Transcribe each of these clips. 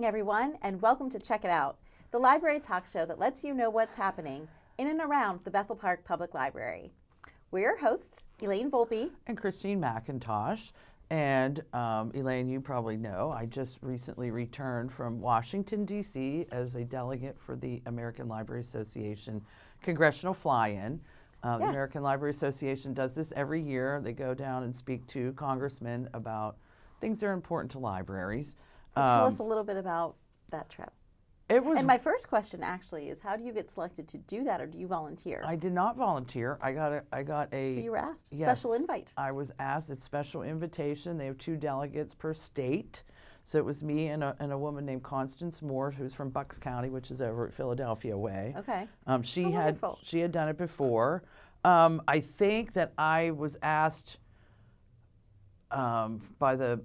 everyone, and welcome to Check It Out, the library talk show that lets you know what's happening in and around the Bethel Park Public Library. We're your hosts, Elaine Volpe and Christine McIntosh. And Elaine, you probably know, I just recently returned from Washington, D.C. as a delegate for the American Library Association Congressional Fly-In. The American Library Association does this every year. They go down and speak to congressmen about things that are important to libraries. So tell us a little bit about that trip. And my first question actually is, how do you get selected to do that, or do you volunteer? I did not volunteer. I got a. So you were asked? Yes, special invite? I was asked. It's special invitation. They have 2 delegates per state. So it was me and a woman named Constance Moore, who's from Bucks County, which is over at Philadelphia way. Okay. She had done it before. I think that I was asked by the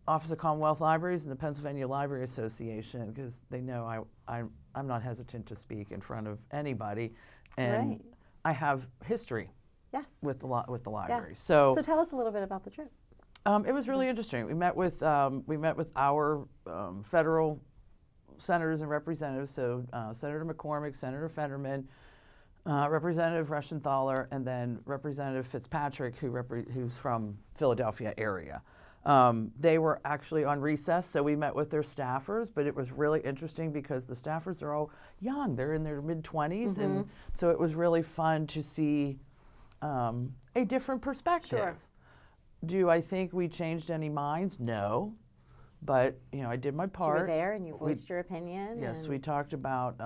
Office of Commonwealth Libraries and the Pennsylvania Library Association, because they know I'm not hesitant to speak in front of anybody, and I have history with the library. Yes. So tell us a little bit about the trip. It was really interesting. We met with our federal senators and representatives. So Senator McCormick, Senator Fetterman, Representative Reschenthaler, and then Representative Fitzpatrick, who's from Philadelphia area. They were actually on recess, so we met with their staffers, but it was really interesting because the staffers are all young. They're in their mid-20s, and so it was really fun to see a different perspective. Sure. Do I think we changed any minds? No, but I did my part. You were there and you voiced your opinion. Yes, we talked about,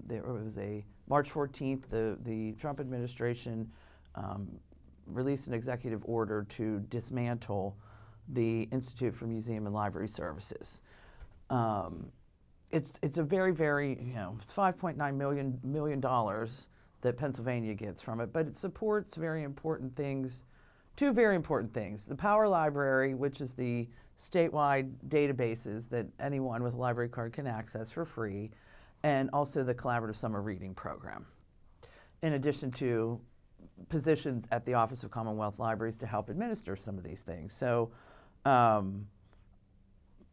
there was a March 14th, the Trump administration released an executive order to dismantle the Institute for Museum and Library Services. It's a very, very, it's $5.9 million that Pennsylvania gets from it, but it supports very important things, 2 very important things. The Power Library, which is the statewide databases that anyone with a library card can access for free, and also the Collaborative Summer Reading Program, in addition to positions at the Office of Commonwealth Libraries to help administer some of these things. So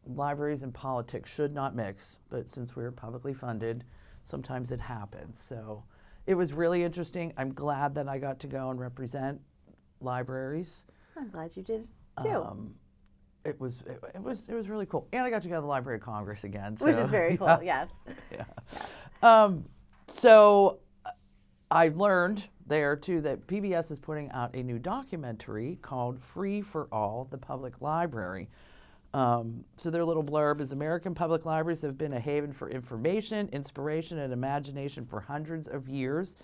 libraries and politics should not mix, but since we're publicly funded, sometimes it happens. So it was really interesting. I'm glad that I got to go and represent libraries. I'm glad you did too. It was really cool, and I got to go to the Library of Congress again, which is very cool. Yes. So I've learned there too that PBS is putting out a new documentary called "Free for All: The Public Library." So their little blurb is: American public libraries have been a haven for information, inspiration, and imagination for hundreds of years.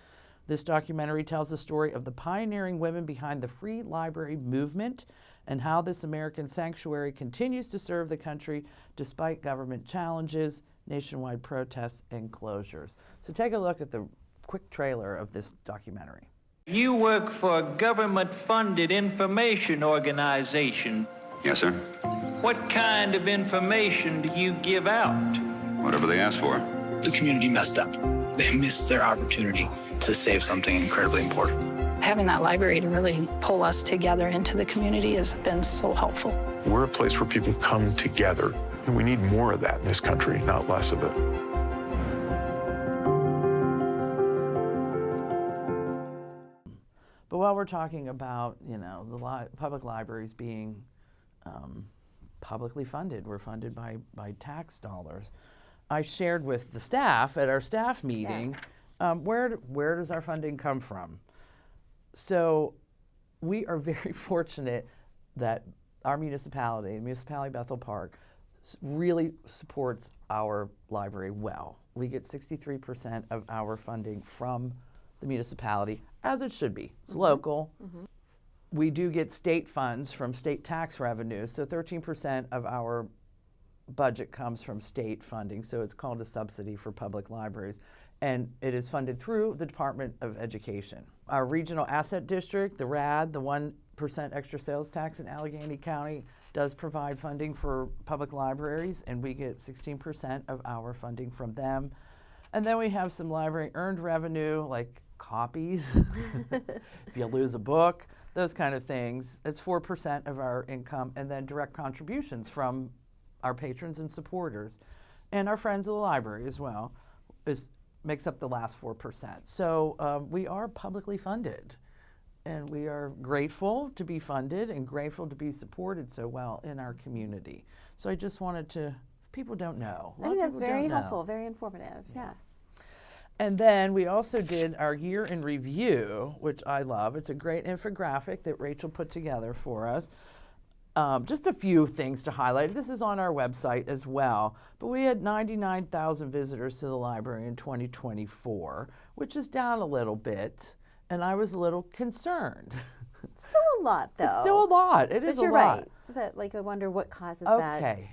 This documentary tells the story of the pioneering women behind the free library movement and how this American sanctuary continues to serve the country despite government challenges, nationwide protests, and closures. So take a look at the quick trailer of this documentary. You work for a government-funded information organization. Yes, sir. What kind of information do you give out? Whatever they ask for. The community messed up. They missed their opportunity to save something incredibly important. Having that library to really pull us together into the community has been so helpful. We're a place where people come together, and we need more of that in this country, not less of it. But while we're talking about, the public libraries being publicly funded, we're funded by tax dollars. I shared with the staff at our staff meeting, where does our funding come from? So we are very fortunate that our municipality, Municipality Bethel Park, really supports our library well. We get 63% of our funding from the municipality, as it should be. It's local. We do get state funds from state tax revenues, so 13% of our budget comes from state funding, so it's called a subsidy for public libraries, and it is funded through the Department of Education. Our regional asset district, the RAD, the 1% extra sales tax in Allegheny County, does provide funding for public libraries, and we get 16% of our funding from them. And then we have some library earned revenue, like copies, if you lose a book, those kind of things. It's 4% of our income, and then direct contributions from our patrons and supporters. and our friends of the library as well, makes up the last 4%. So we are publicly funded, and we are grateful to be funded and grateful to be supported so well in our community. So I just wanted to, if people don't know. I think that's very helpful, very informative, yes. And then we also did our year in review, which I love. It's a great infographic that Rachel put together for us. Just a few things to highlight. This is on our website as well. But we had 99,000 visitors to the library in 2024, which is down a little bit. And I was a little concerned. Still a lot, though. It's still a lot. It is a lot. But you're right. That, like, I wonder what causes that. Okay,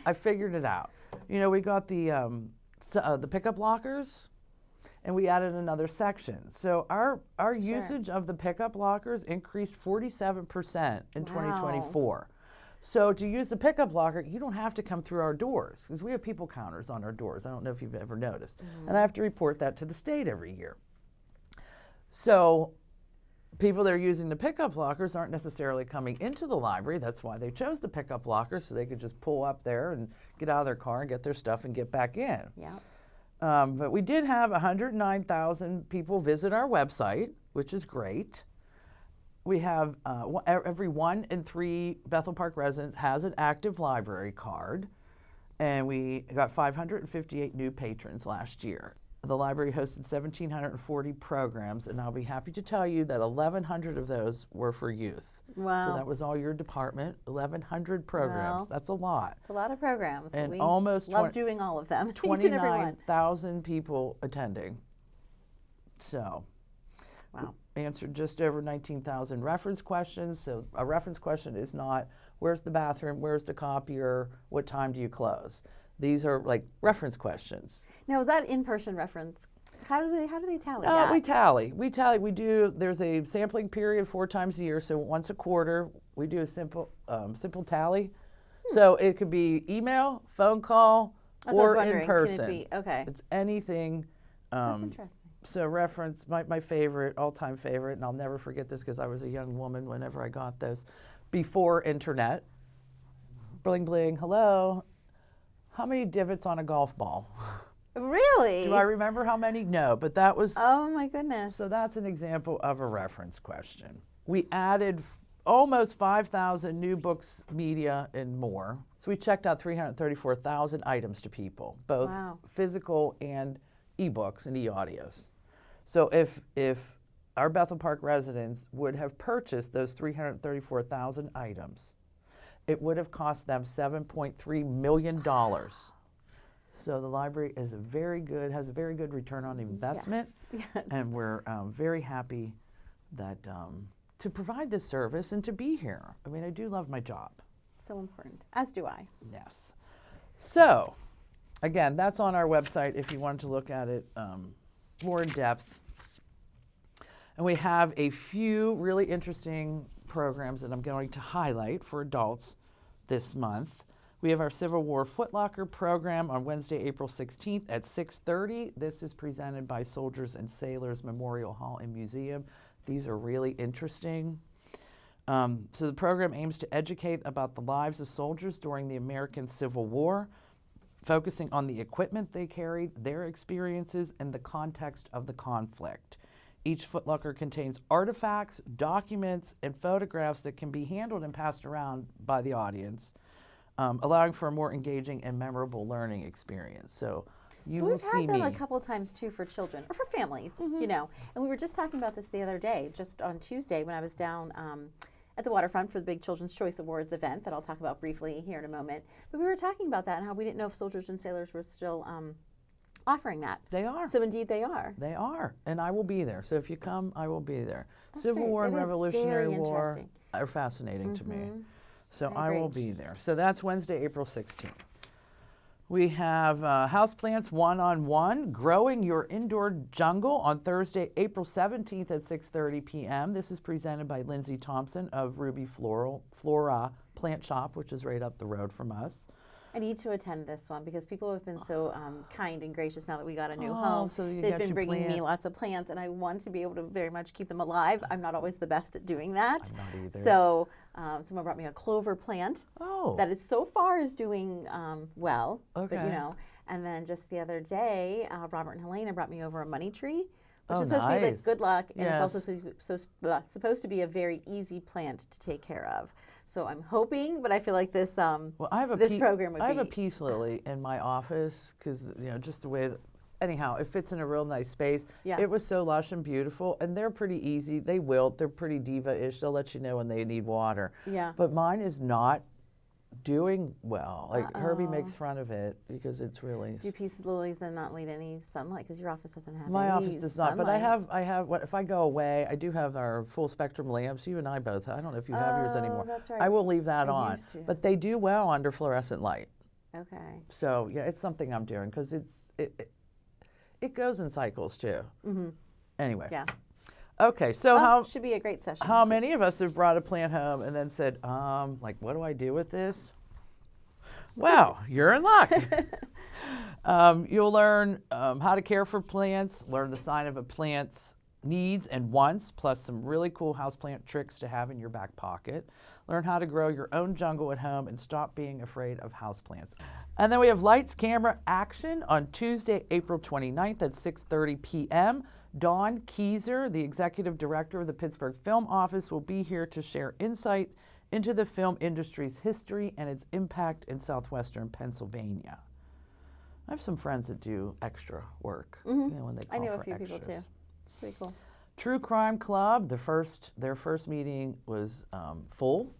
I figured it out. You know, we got the pickup lockers, and we added another section. So our usage of the pickup lockers increased 47% in 2024. So to use the pickup locker, you don't have to come through our doors, because we have people counters on our doors. I don't know if you've ever noticed. And I have to report that to the state every year. So people that are using the pickup lockers aren't necessarily coming into the library. That's why they chose the pickup lockers, so they could just pull up there and get out of their car and get their stuff and get back in. Yeah. But we did have 109,000 people visit our website, which is great. We have every 1 in 3 Bethel Park residents has an active library card, and we got 558 new patrons last year. The library hosted 1,740 programs, and I'll be happy to tell you that 1,100 of those were for youth. Wow. So that was all your department, 1,100 programs. Well, that's a lot. It's a lot of programs. But And we almost love doing all of them. Each and every one. 29,000 people attending. So, Wow. answered just over 19,000 reference questions. So a reference question is not, where's the bathroom, where's the copier, what time do you close? These are like reference questions. Now, is that in-person reference? How do they tally that? We tally. We do, there's a sampling period 4 times a year, so once a quarter, we do a simple tally. So it could be email, phone call, That's what I was or wondering. in person. Can it be? Okay. It's anything. That's interesting. So reference, my favorite, all-time favorite, and I'll never forget this because I was a young woman whenever I got this, before internet. Bling, bling, hello. How many divots on a golf ball? Really? Do I remember how many? No, but that was, Oh my goodness. so that's an example of a reference question. We added almost 5,000 new books, media, and more. So we checked out 334,000 items to people, both Wow. physical and ebooks and e-audios. So if our Bethel Park residents would have purchased those 334,000 items, it would have cost them $7.3 million. So the library has a very good return on investment, Yes. Yes. and we're very happy that to provide this service and to be here. I mean, I do love my job. So important. As do I. Yes. So, again, that's on our website if you wanted to look at it more in depth. And we have a few really interesting programs that I'm going to highlight for adults this month. We have our Civil War Footlocker program on Wednesday, April 16th at 6:30. This is presented by Soldiers and Sailors Memorial Hall and Museum. These are really interesting. So the program aims to educate about the lives of soldiers during the American Civil War, focusing on the equipment they carried, their experiences, and the context of the conflict. Each footlocker contains artifacts, documents, and photographs that can be handled and passed around by the audience, allowing for a more engaging and memorable learning experience. So you So will we've see had me. them a couple times too for children or for families, you know. And we were just talking about this the other day, just on Tuesday when I was down at the waterfront for the big Children's Choice Awards event that I'll talk about briefly here in a moment. But we were talking about that and how we didn't know if Soldiers and Sailors were still offering that. They are. So indeed they are. They are, and I will be there. So if you come, I will be there. Civil great. War and That is Revolutionary very War interesting. are fascinating to me. So I I will agree. be there. So that's Wednesday, April 16th. We have Houseplants One-on-One, Growing Your Indoor Jungle on Thursday, April 17th at 6:30 p.m. This is presented by Lindsay Thompson of Ruby Flora Plant Shop, which is right up the road from us. I need to attend this one because people have been so kind and gracious now that we got a new Oh, home. so you They've got been your bringing me plants. lots of plants, and I want to be able to very much keep them alive. I'm not always the best at doing that. I'm not either. So someone brought me a clover plant Oh. that is so far is doing well. But, Okay. you know, and then just the other day, Robert and Helena brought me over a money tree, which Oh, is supposed to be like nice. good luck, and it's also Yes. supposed to be a very easy plant to take care of. So I'm hoping, but I feel like this Well, I have a this program would I have a be peace lily in my office because just the way. Anyhow, it fits in a real nice space. Yeah. It was so lush and beautiful, and they're pretty easy. They wilt. They're pretty diva-ish. They'll let you know when they need water. Yeah. But mine is not doing well. Like Herbie makes fun of it because it's really. do peace lilies then not need any sunlight because your office doesn't have My any office does not, but sunlight. I have. What if I go away? I do have our full spectrum lamps. You and I both. I don't know if you have yours anymore. that's right. I will leave that I on, used to. but they do well under fluorescent light. Okay. So yeah, it's something I'm doing because it goes in cycles too. Mm-hmm. Anyway. Yeah. Okay, so Oh, should be a great session. how many of us have brought a plant home and then said, like, what do I do with this? Well, you're in luck. You'll learn how to care for plants, learn the sign of a plant's needs and wants, plus some really cool houseplant tricks to have in your back pocket. Learn how to grow your own jungle at home and stop being afraid of houseplants. And then we have Lights, Camera, Action on Tuesday, April 29th at 6:30 p.m. Dawn Keyser, the executive director of the Pittsburgh Film Office, will be here to share insight into the film industry's history and its impact in southwestern Pennsylvania. I have some friends that do extra work, when they I call know for a few people too. extras. It's pretty cool. True Crime Club, their first meeting was full.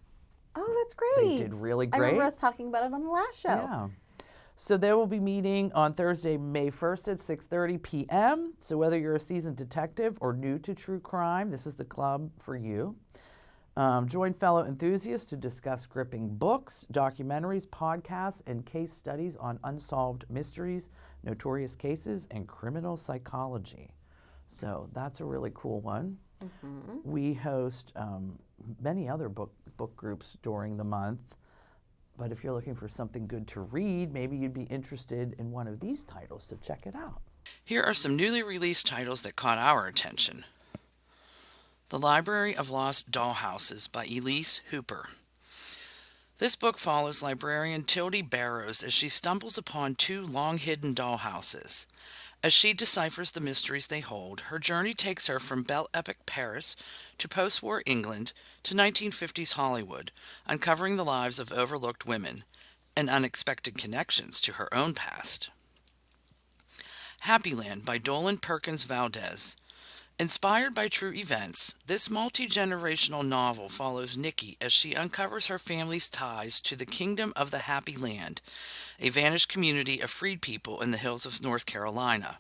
Oh, that's great. did really I remember great. us talking about it on the last show. Yeah. So they will be meeting on Thursday, May 1st at 6:30 p.m. So whether you're a seasoned detective or new to true crime, this is the club for you. Join fellow enthusiasts to discuss gripping books, documentaries, podcasts, and case studies on unsolved mysteries, notorious cases, and criminal psychology. So that's a really cool one. We host many other book groups during the month. But if you're looking for something good to read, maybe you'd be interested in one of these titles, so check it out. Here are some newly released titles that caught our attention. The Library of Lost Dollhouses by Elise Hooper. This book follows librarian Tildy Barrows as she stumbles upon two long-hidden dollhouses. As she deciphers the mysteries they hold, her journey takes her from Belle Epoque Paris to post-war England to 1950s Hollywood, uncovering the lives of overlooked women and unexpected connections to her own past. Happy Land by Dolan Perkins Valdez. Inspired by true events, this multi-generational novel follows Nikki as she uncovers her family's ties to the Kingdom of the Happy Land, a vanished community of freed people in the hills of North Carolina.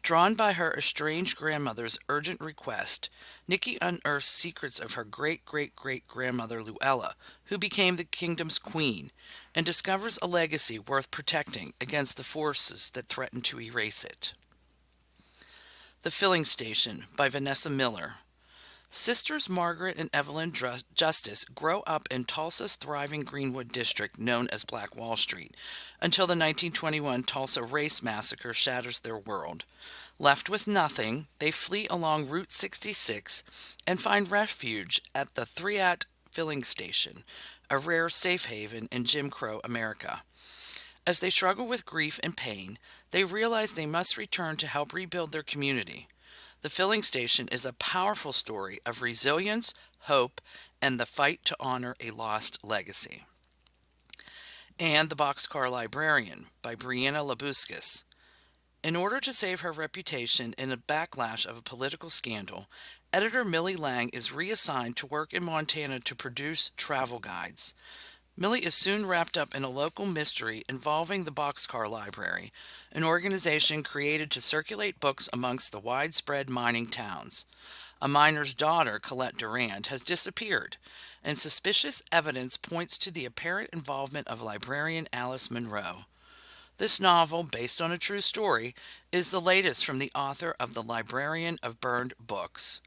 Drawn by her estranged grandmother's urgent request, Nikki unearths secrets of her great-great-great-grandmother Luella, who became the kingdom's queen, and discovers a legacy worth protecting against the forces that threaten to erase it. The Filling Station by Vanessa Miller. Sisters Margaret and Evelyn Justice grow up in Tulsa's thriving Greenwood district known as Black Wall Street, until the 1921 Tulsa race massacre shatters their world. Left with nothing, they flee along Route 66 and find refuge at the Threat Filling Station, a rare safe haven in Jim Crow America. As they struggle with grief and pain, they realize they must return to help rebuild their community. The Filling Station is a powerful story of resilience, hope, and the fight to honor a lost legacy. And The Boxcar Librarian by Brianna Labuskis. In order to save her reputation in a backlash of a political scandal, editor Millie Lang is reassigned to work in Montana to produce travel guides. Millie is soon wrapped up in a local mystery involving the Boxcar Library, an organization created to circulate books amongst the widespread mining towns. A miner's daughter, Colette Durand, has disappeared, and suspicious evidence points to the apparent involvement of librarian Alice Munro. This novel, based on a true story, is the latest from the author of The Librarian of Burned Books.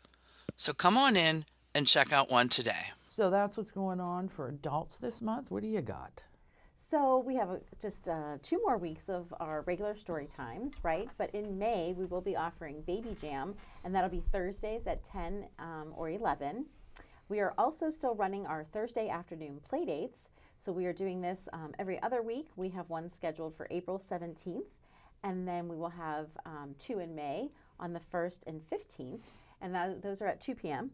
So come on in and check out one today. So that's what's going on for adults this month. What do you got? So we have just 2 more weeks of our regular story times, right? But in May, we will be offering Baby Jam, and that'll be Thursdays at 10 or 11. We are also still running our Thursday afternoon play dates. So we are doing this every other week. We have one scheduled for April 17th, and then we will have 2 in May on the 1st and 15th, and those are at 2 p.m.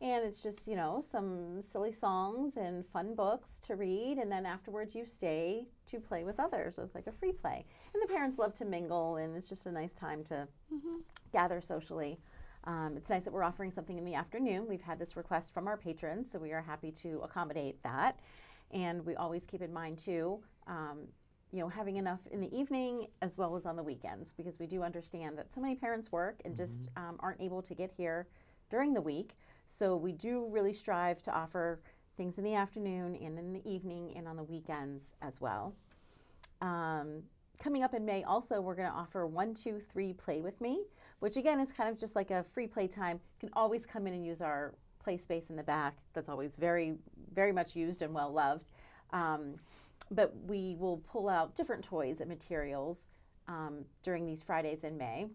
And it's just, some silly songs and fun books to read, and then afterwards you stay to play with others. It's like a free play. And the parents love to mingle, and it's just a nice time to gather socially. It's nice that we're offering something in the afternoon. We've had this request from our patrons, so we are happy to accommodate that. And we always keep in mind, too, having enough in the evening as well as on the weekends, because we do understand that so many parents work and just aren't able to get here during the week. So we do really strive to offer things in the afternoon and in the evening and on the weekends as well. Coming up in May also, we're going to offer 1, 2, 3 Play With Me, which again is kind of just like a free play time. You can always come in and use our play space in the back. That's always very, very much used and well loved. But we will pull out different toys and materials during these Fridays in May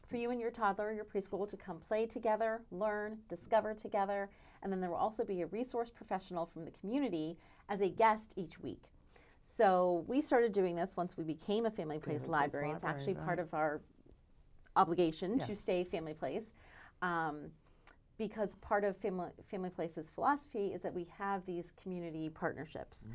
for you and your toddler or your preschool to come play together, learn, discover together, and then there will also be a resource professional from the community as a guest each week. So we started doing this once we became a Family Place library. It's actually part of our obligation to stay Family Place, because part of Family Place's philosophy is that we have these community partnerships,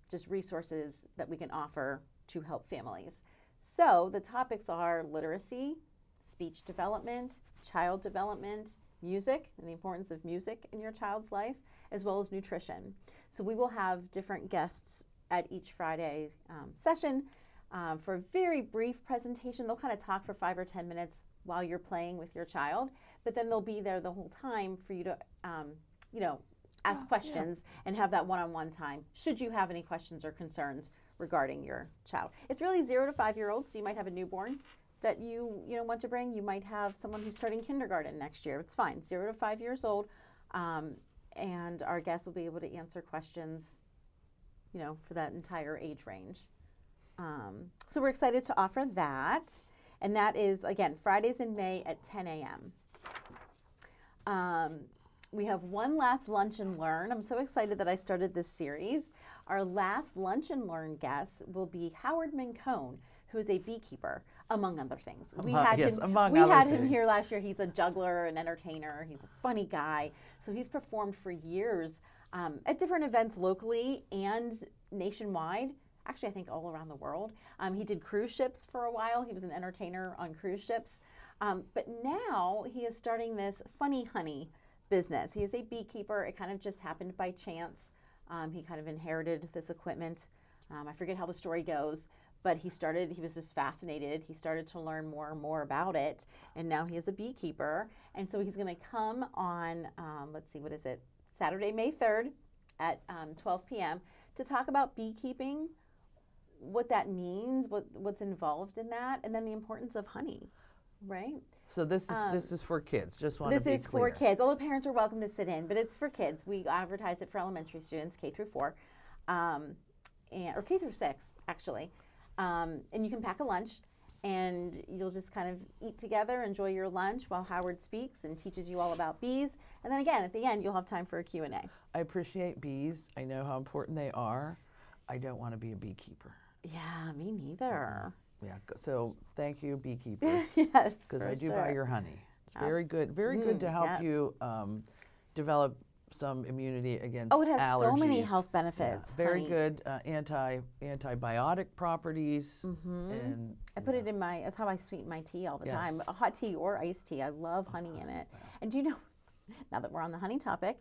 just resources that we can offer to help families. So the topics are literacy, speech development, child development, music, and the importance of music in your child's life, as well as nutrition. So we will have different guests at each Friday session for a very brief presentation. They'll kind of talk for 5 or 10 minutes while you're playing with your child, but then they'll be there the whole time for you to, ask questions and have that one-on-one time should you have any questions or concerns regarding your child. It's really 0 to 5-year-olds, so you might have a newborn that you want to bring. You might have someone who's starting kindergarten next year. It's fine, 0 to 5 years old, and our guests will be able to answer questions, for that entire age range. So we're excited to offer that, and that is, again, Fridays in May at 10 a.m. We have one last Lunch and Learn. I'm so excited that I started this series. Our last Lunch and Learn guest will be Howard Mincone, who's a beekeeper, among other things. We had him here last year. He's a juggler, an entertainer. He's a funny guy. So he's performed for years at different events locally and nationwide. Actually, I think all around the world. He did cruise ships for a while. He was an entertainer on cruise ships. But now he is starting this Funny Honey business. He is a beekeeper. It kind of just happened by chance. He kind of inherited this equipment. I forget how the story goes, but he was just fascinated. He started to learn more and more about it, and now he is a beekeeper. And so he's going to come on, Saturday, May 3rd at 12 p.m. to talk about beekeeping, what that means, what's involved in that, and then the importance of honey, right? So this is for kids. Just want to be clear. This is for kids. All the parents are welcome to sit in, but it's for kids. We advertise it for elementary students, K through 4, or K through 6, actually. And you can pack a lunch, and you'll just kind of eat together, enjoy your lunch while Howard speaks and teaches you all about bees. And then again, at the end, you'll have time for a Q&A. I appreciate bees. I know how important they are. I don't want to be a beekeeper. Yeah, me neither. Yeah, so thank you, beekeepers. Yes, because I do buy your honey. It's very good to help you develop some immunity against allergies. Oh, it has so many health benefits. Yeah, very good antibiotic properties. And I put it in that's how I sweeten my tea all the time. A hot tea or iced tea. I love honey in it. And do you know, now that we're on the honey topic,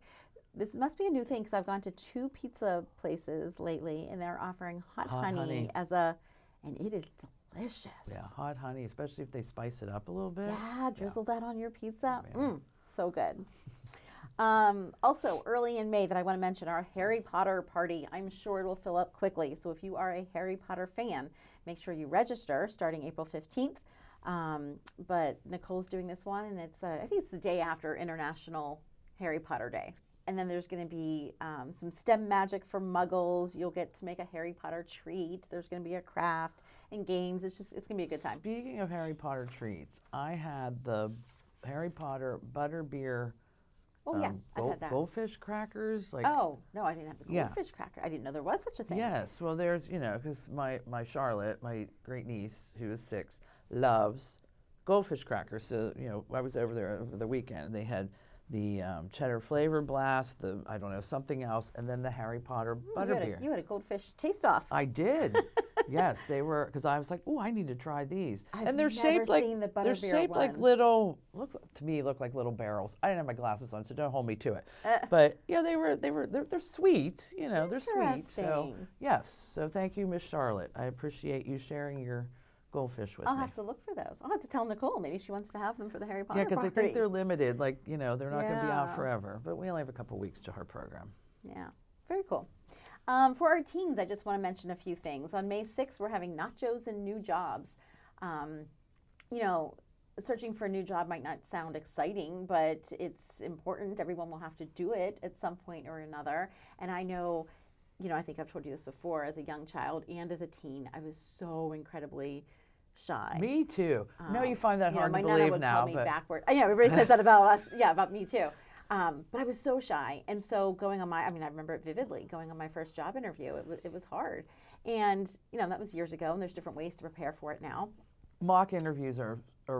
this must be a new thing because I've gone to 2 pizza places lately, and they're offering hot honey and it is delicious. Yeah, hot honey, especially if they spice it up a little bit. Yeah, drizzle that on your pizza. So good. Also, early in May that I want to mention, our Harry Potter party. I'm sure it will fill up quickly. So if you are a Harry Potter fan, make sure you register starting April 15th. But Nicole's doing this one, and it's I think it's the day after International Harry Potter Day. and then there's going to be some STEM magic for Muggles. You'll get to make a Harry Potter treat. There's going to be a craft and games. It's going to be a good time. Speaking of Harry Potter treats, I had the Harry Potter butterbeer Oh yeah, I've had that. goldfish crackers. Like, Oh no, I didn't have the Yeah. goldfish cracker. I didn't know there was such a thing. yes, well, there's, because my Charlotte, my great niece, who is 6, loves goldfish crackers. So, I was over there over the weekend, and they had the cheddar flavor blast, I don't know, something else, and then the Harry Potter butterbeer. You had a goldfish taste off. I did. Yes, they were, because I was like, oh, I need to try these. I've and they're never shaped like seen the they're butterbeer shaped like ones. little. To me, look like little barrels. I didn't have my glasses on, so don't hold me to it. But yeah, they're sweet. They're sweet. So Interesting. yes. So thank you, Miss Charlotte. I appreciate you sharing your goldfish with I'll me. have to look for those. I'll have to tell Nicole. Maybe she wants to have them for the Harry Potter Yeah, because I party. think they're limited. Like they're not going to be out Yeah. forever. But we only have a couple weeks to our program. Yeah, very cool. For our teens, I just want to mention a few things. On May 6th, we're having nachos and new jobs. Searching for a new job might not sound exciting, but it's important. Everyone will have to do it at some point or another. And I know, I think I've told you this before, as a young child and as a teen, I was so incredibly shy. Me too. No, you find that hard my to nana believe would now, call me but backward. Yeah, everybody says that about us. Yeah, about me too. But I was so shy, and so going on I remember it vividly. Going on my first job interview, it was hard, and that was years ago. And there's different ways to prepare for it now. mock interviews are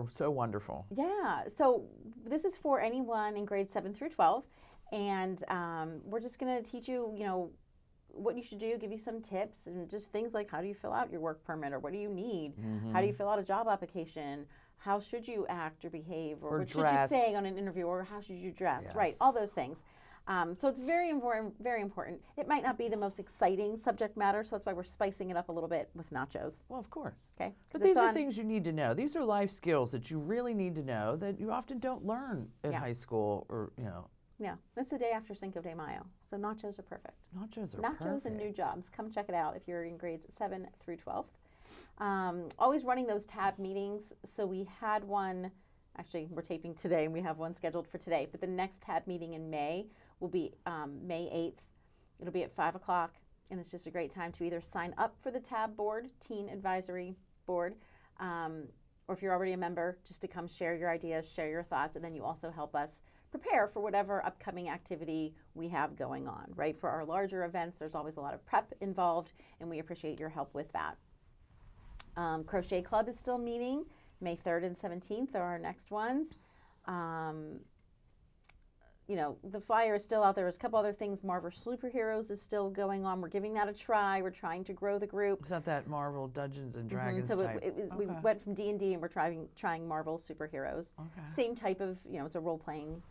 so wonderful. Yeah. So this is for anyone in grades 7 through 12, and we're just going to teach you, what you should do, give you some tips, and just things like how do you fill out your work permit, or what do you need? How do you fill out a job application? How should you act or behave, or what dress. should you say on an interview, or how should you dress? Right, Yes. all those things. So it's very important, very important. It might not be the most exciting subject matter, so that's why we're spicing it up a little bit with nachos. Well, of course. Okay, But these are things you need to know. These are life skills that you really need to know that you often don't learn in Yeah. high school or, Yeah, it's the day after Cinco de Mayo, so nachos are perfect. nachos are Nachos and new perfect. jobs. Come check it out if you're in grades 7 through 12. Always running those tab meetings. So we had one, actually we're taping today and we have one scheduled for today, but the next tab meeting in May will be May 8th. It'll be at 5 o'clock, and it's just a great time to either sign up for the tab board, Teen Advisory Board, or if you're already a member, just to come share your ideas, share your thoughts, and then you also help us prepare for whatever upcoming activity we have going on, right? For our larger events, there's always a lot of prep involved, and we appreciate your help with that. Crochet Club is still meeting. May 3rd and 17th are our next ones. The flyer is still out there. There's a couple other things. Marvel Superheroes is still going on. We're giving that a try. We're trying to grow the group. Is that Marvel Dungeons and Dragons So type? we Okay. went from D&D and we're trying Marvel Superheroes. Okay. Same type of, it's a role-playing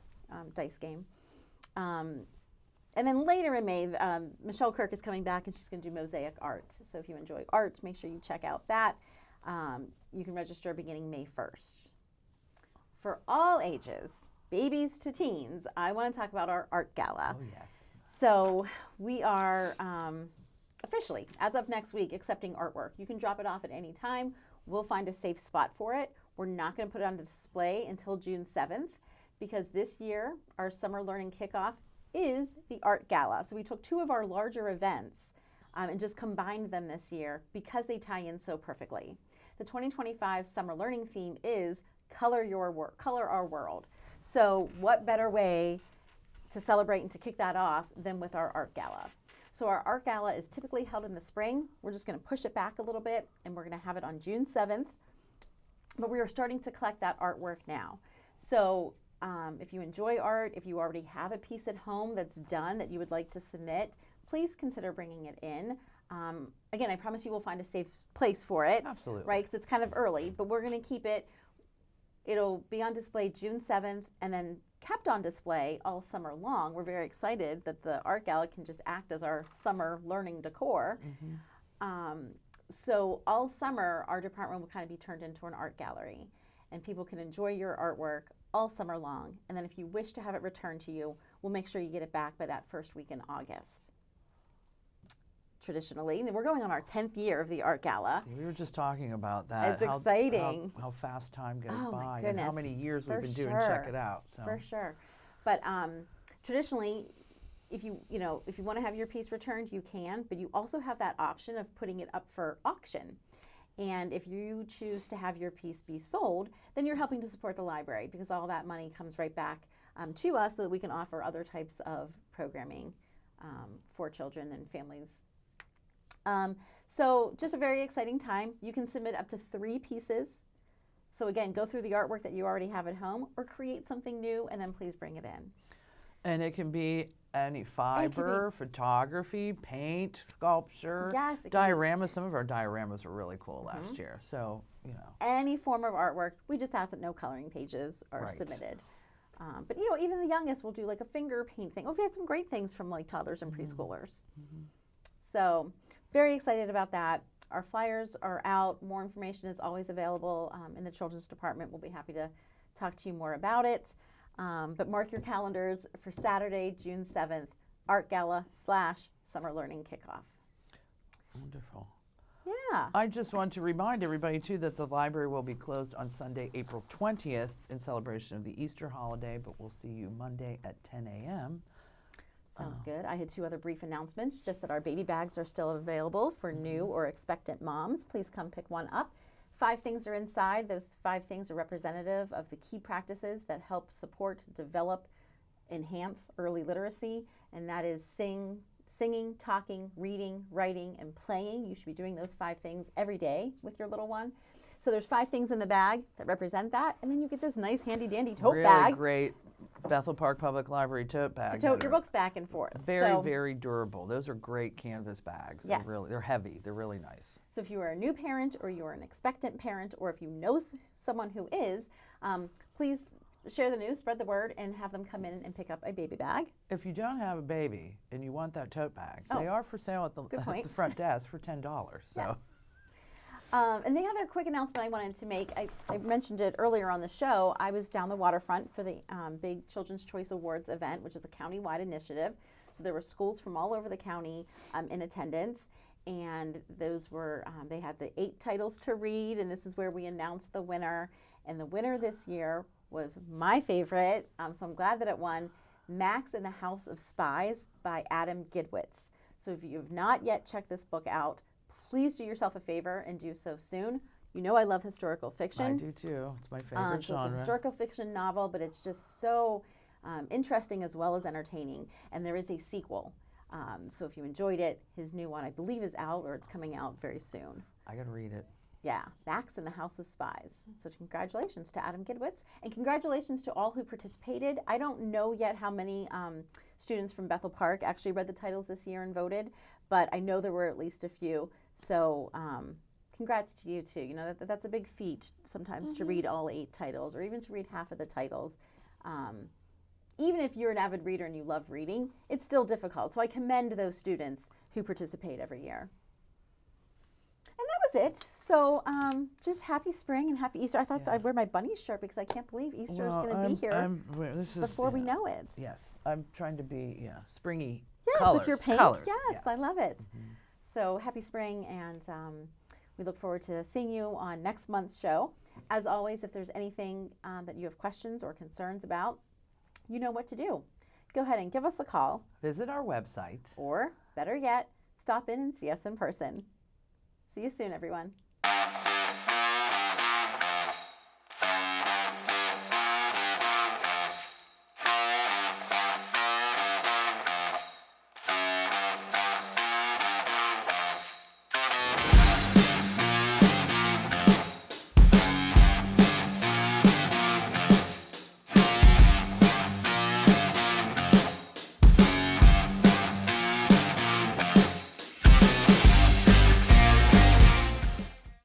dice game. And then later in May, Michelle Kirk is coming back and she's going to do mosaic art. So if you enjoy art, make sure you check out that. You can register beginning May 1st. For all ages, babies to teens, I want to talk about our art gala. Oh, yes. So we are officially, as of next week, accepting artwork. You can drop it off at any time. We'll find a safe spot for it. We're not going to put it on display until June 7th because this year, our summer learning kickoff is the art gala. So we took 2 of our larger events and just combined them this year because they tie in so perfectly. The 2025 summer learning theme is Color Your World, Color Our World. So what better way to celebrate and to kick that off than with our art gala. So our art gala is typically held in the spring. We're just going to push it back a little bit, and we're going to have it on June 7th. But we are starting to collect that artwork now. So if you enjoy art, if you already have a piece at home that's done that you would like to submit, please consider bringing it in. Again, I promise you will find a safe place for it. Absolutely. Right, because it's kind of early, but we're going to keep it. It'll be on display June 7th and then kept on display all summer long. We're very excited that the art gala can just act as our summer learning decor. So all summer, our department will kind of be turned into an art gallery, and people can enjoy your artwork all summer long. And then if you wish to have it returned to you, we'll make sure you get it back by that first week in August. Traditionally, and we're going on our 10th year of the art gala. See, we were just talking about that. It's exciting. How fast time goes Oh, my by and how goodness. many years For we've been doing sure. Check It Out. So. For sure. But traditionally, if you want to have your piece returned, you can, but you also have that option of putting it up for auction. And if you choose to have your piece be sold, then you're helping to support the library, because all that money comes right back to us so that we can offer other types of programming for children and families. So just a very exciting time. You can submit up to 3 pieces. So again, go through the artwork that you already have at home, or create something new, and then please bring it in. And it can be any fiber, photography, paint, sculpture, Yes, it can be- dioramas. Some of our dioramas were really cool last year. So, Any form of artwork. We just ask that no coloring pages are Right. submitted. But even the youngest will do like a finger paint thing. Oh, we had some great things from like toddlers and preschoolers. So very excited about that. Our flyers are out. More information is always available in the children's department. We'll be happy to talk to you more about it. But mark your calendars for Saturday, June 7th, Art Gala / Summer Learning Kickoff. wonderful. Yeah. I just want to remind everybody, too, that the library will be closed on Sunday, April 20th in celebration of the Easter holiday, but we'll see you Monday at 10 a.m. Sounds good. I had 2 other brief announcements, just that our baby bags are still available for new or expectant moms. Please come pick one up. 5 things are inside. Those 5 things are representative of the key practices that help support, develop, enhance early literacy, and that is singing, talking, reading, writing, and playing. You should be doing those 5 things every day with your little one. So there's 5 things in the bag that represent that, and then you get this nice handy-dandy tote Really bag great Bethel Park Public Library tote bag. to tote that your are books back and forth. Very, So- very durable. Those are great canvas bags. Yes. They're heavy. They're really nice. So if you are a new parent, or you're an expectant parent, or if you know someone who is, please share the news, spread the word, and have them come in and pick up a baby bag. If you don't have a baby and you want that tote bag, Oh, they are for sale at good at point. the front desk for $10. So. Yes. And the other quick announcement I wanted to make, I mentioned it earlier on the show. I was down the waterfront for the big Children's Choice Awards event, which is a county-wide initiative. So there were schools from all over the county in attendance, and those were they had the 8 titles to read, and this is where we announced the winner. And the winner this year was my favorite, so I'm glad that it won, Max and the House of Spies by Adam Gidwitz. So if you have not yet checked this book out, please do yourself a favor and do so soon. You know I love historical fiction. I do too. It's my favorite So it's a genre. historical fiction novel, but it's just so interesting as well as entertaining. And there is a sequel. So if you enjoyed it, his new one I believe is out, or it's coming out very soon. I gotta read it. Yeah, Max and the House of Spies. So congratulations to Adam Gidwitz, and congratulations to all who participated. I don't know yet how many students from Bethel Park actually read the titles this year and voted, but I know there were at least a few. So congrats to you too. You know, that's a big feat sometimes to read all 8 titles, or even to read half of the titles. Even if you're an avid reader and you love reading, it's still difficult. So I commend those students who participate every year. And that was it. So just happy spring and happy Easter. I thought I'd wear my bunny shirt because I can't believe Easter is going to be here before we know it. Yes, I'm trying to be springy. Yes, colors, with your paint. colors, Yes, I love it. So happy spring, and we look forward to seeing you on next month's show. As always, if there's anything that you have questions or concerns about, you know what to do. Go ahead and give us a call, Visit our website. or better yet, stop in and see us in person. See you soon, everyone.